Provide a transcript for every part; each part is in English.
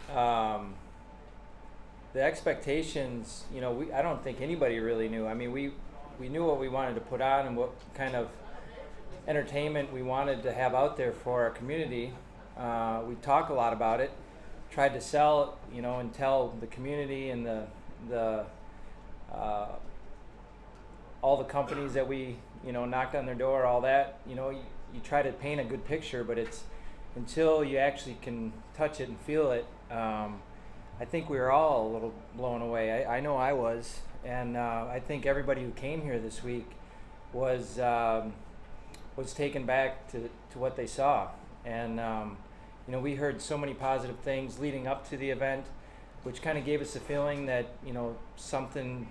Um, the expectations, I don't think anybody really knew. I mean, we knew what we wanted to put on and what kind of entertainment we wanted to have out there for our community. We talk a lot about it, tried to sell, and tell the community and the uh, all the companies that we, knocked on their door, all that, you try to paint a good picture, but it's until you actually can touch it and feel it. I think we were all a little blown away. I know I was, and I think everybody who came here this week was was taken back to what they saw, and we heard so many positive things leading up to the event, which kind of gave us a feeling that something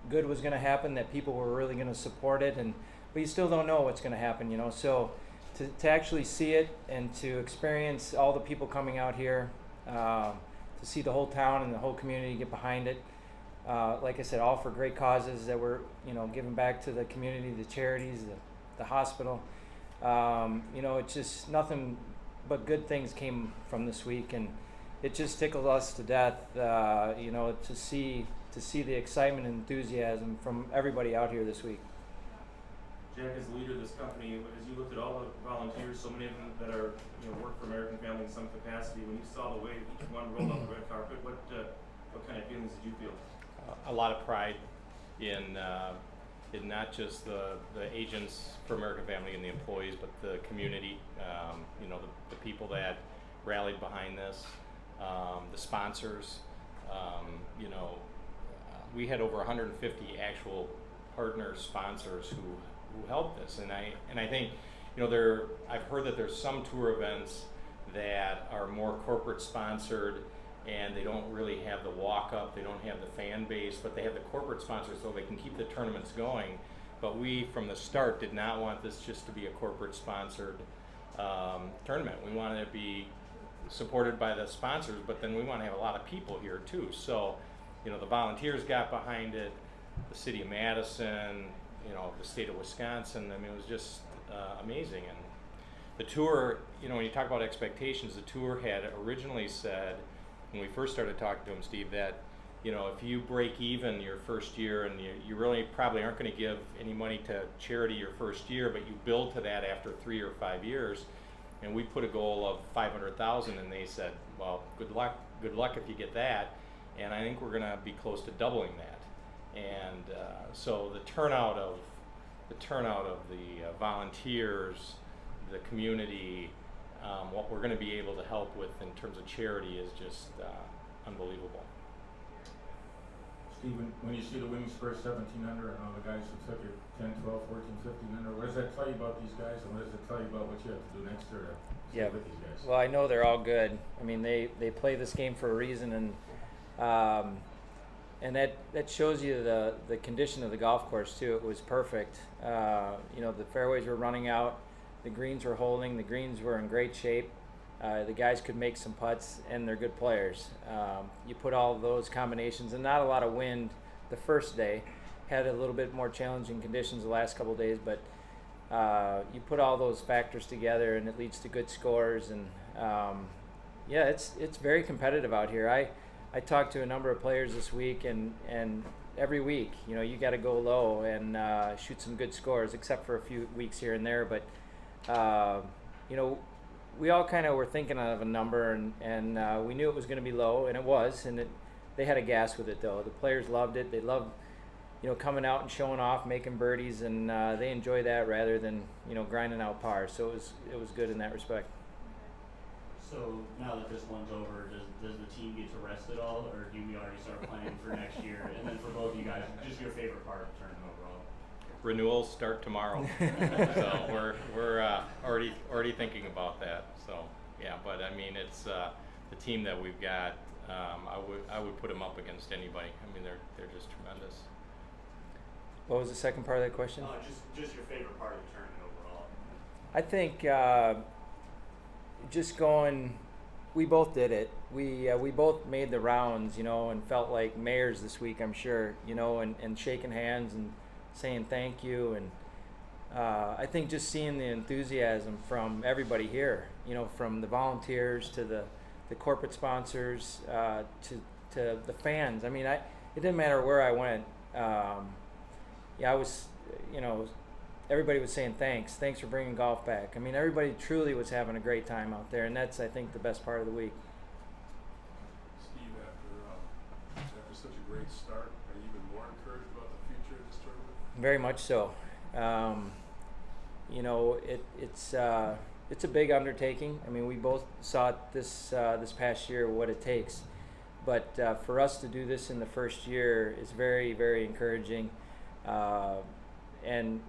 good was going to happen, that people were really going to support it, and but you still don't know what's going to happen, So to actually see it and to experience all the people coming out here, to see the whole town and the whole community get behind it, like I said, all for great causes that were giving back to the community, the charities, the hospital. It's just nothing but good things came from this week, and it just tickled us to death, to see the excitement and enthusiasm from everybody out here this week. Jack, as the leader of this company, as you looked at all the volunteers, so many of them that are work for American Family in some capacity, when you saw the way each one rolled out the red carpet, what kind of feelings did you feel? A lot of pride in not just the agents for American Family and the employees, but the community. The people that rallied behind this, the sponsors. We had over 150 actual partner sponsors who helped this, and I think I've heard that there's some tour events that are more corporate sponsored, and they don't really have the walk up, they don't have the fan base, but they have the corporate sponsors so they can keep the tournaments going. But we from the start did not want this just to be a corporate sponsored tournament. We wanted it to be supported by the sponsors, but then we want to have a lot of people here too. So the volunteers got behind it, the city of Madison, the state of Wisconsin. I mean, it was just amazing. And the tour, when you talk about expectations, the tour had originally said, when we first started talking to him, Steve, that if you break even your first year, and you really probably aren't going to give any money to charity your first year, but you build to that after 3 or 5 years. And we put a goal of $500,000, and they said, well, good luck if you get that. And I think we're going to be close to doubling that. And so the turnout of the volunteers, the community, what we're going to be able to help with in terms of charity is just unbelievable. Steve, when you see the women's first 17 under and all the guys who took it 10, 12, 14, 15 under, what does that tell you about these guys, and what does it tell you about what you have to do next year to stay with these guys? Well, I know they're all good. I mean, they play this game for a reason, and that shows you the condition of the golf course too. It was perfect. The fairways were running out, the greens were holding, the greens were in great shape. The guys could make some putts, and they're good players. You put all of those combinations, and not a lot of wind the first day. Had a little bit more challenging conditions the last couple of days, but you put all those factors together, and it leads to good scores. And it's very competitive out here. I talked to a number of players this week, and every week, you got to go low and shoot some good scores, except for a few weeks here and there. But we all kind of were thinking of a number, and we knew it was going to be low, and it was. And they had a gas with it, though. The players loved it. They loved coming out and showing off, making birdies, and they enjoy that rather than grinding out par. So it was good in that respect. So now that this one's over, does the team get to rest at all, or do we already start planning for next year? And then for both of you guys, just your favorite part of the tournament overall? Renewals start tomorrow, so we're already thinking about that. So yeah, but I mean, it's the team that we've got. I would put them up against anybody. I mean, they're just tremendous. What was the second part of that question? Just your favorite part of the tournament overall. I think just going, we both did it. We both made the rounds, and felt like mayors this week, I'm sure, and shaking hands and saying thank you. And I think just seeing the enthusiasm from everybody here, from the volunteers to the the corporate sponsors, to the fans. I mean, it didn't matter where I went. I was, everybody was saying thanks for bringing golf back. I mean, everybody truly was having a great time out there, and that's, I think, the best part of the week. Steve, after such a great start, are you even more encouraged about the future of this tournament? Very much so. It's a big undertaking. I mean, we both saw it this past year what it takes, but for us to do this in the first year is very, very encouraging. And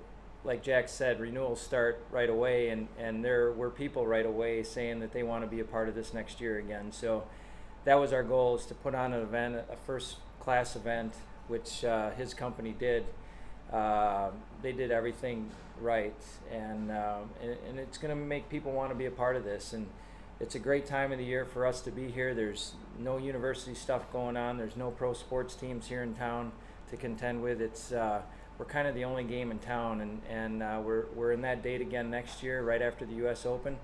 like Jack said, renewals start right away, and there were people right away saying that they want to be a part of this next year again. So that was our goal, is to put on an event, a first class event, which his company did. They did everything right, and it's going to make people want to be a part of this. And it's a great time of the year for us to be here. There's no university stuff going on. There's no pro sports teams here in town to contend with. It's we're kind of the only game in town, and we're in that date again next year, right after the U.S. Open.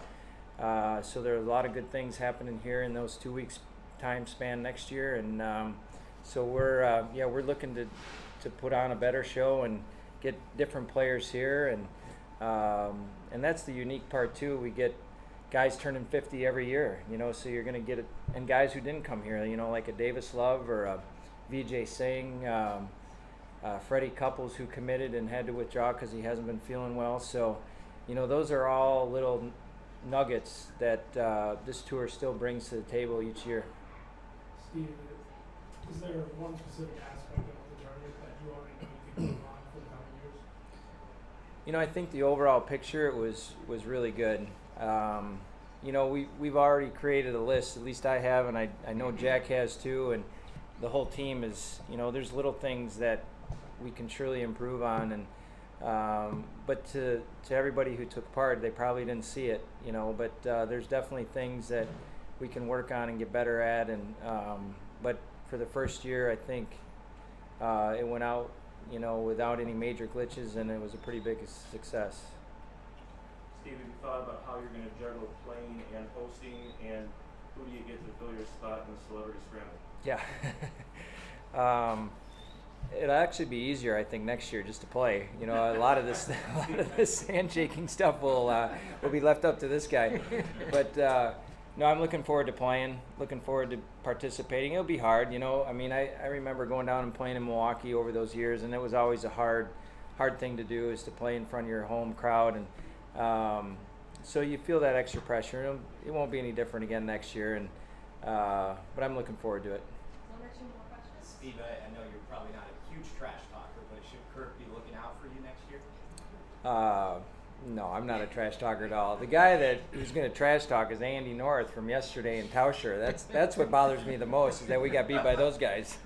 So there are a lot of good things happening here in those 2 weeks time span next year, and so we're looking to put on a better show and get different players here, and that's the unique part too. We get guys turning 50 every year, so you're going to get it, and guys who didn't come here, like a Davis Love or a Vijay Singh, Freddie Couples, who committed and had to withdraw because he hasn't been feeling well. So, those are all little nuggets that this tour still brings to the table each year. Steve, is there one specific aspect of the tournament that you already know you can move on for the coming years? I think the overall picture was really good. We've already created a list, at least I have, and I know Jack has too, and the whole team is, there's little things that we can surely improve on, and but to everybody who took part, they probably didn't see it, but there's definitely things that we can work on and get better at, and but for the first year, I think it went out, without any major glitches, and it was a pretty big success. Steve, have you thought about how you're going to juggle playing and hosting, and who do you get to fill your spot in the celebrity scramble? Yeah. It'll actually be easier, I think, next year just to play. A lot of this handshaking stuff will be left up to this guy. But no, I'm looking forward to playing. Looking forward to participating. It'll be hard, I remember going down and playing in Milwaukee over those years, and it was always a hard thing to do, is to play in front of your home crowd, and so you feel that extra pressure. It won't be any different again next year, and but I'm looking forward to it. One or two more questions. Steve, I know you're probably not a huge trash talker, but should Kirk be looking out for you next year? No, I'm not a trash talker at all. The guy who's going to trash talk is Andy North from yesterday in Tauscher. That's what bothers me the most, is that we got beat by those guys.